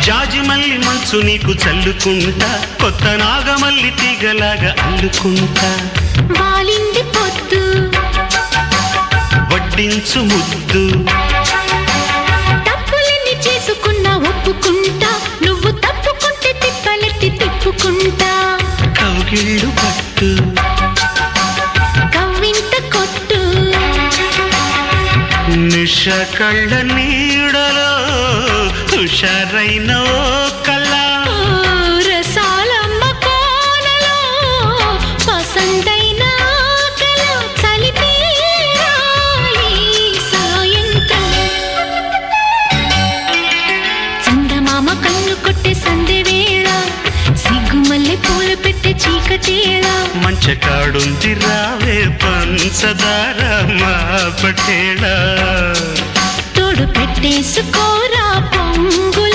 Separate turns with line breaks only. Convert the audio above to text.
జాజిమల్లి మంచు నీకు చల్లుకుంటా, కొత్త నాగమల్లి తీగలాగా అల్లుకుంటా.
వాలింది పొద్దు
వడ్డించు ముద్దు,
తప్పులన్నీ చేసుకున్నా ఒప్పుకుంటా, నువ్వు తప్పుకుంటే తిప్పలెత్తి తిప్పుకుంటా.
కౌగిళ్ళు పట్టు
కవ్వింత కొట్టు,
నిష కళ్ళ నీడలో హుషారైన ఓ కళ.
రసాలమ్మ కోనలో పసందైన కళ, చలిపేరాయి సాయంత్రం. చందమామ కన్ను కొట్టే సందె వేళ, సిగ్గుమల్లె పూలు పెట్టే చీకటేళ.
మంచకాడుంది రావే పంచదార మా పటేళ,
తోడు పెట్టేసుకోరా పొంగుల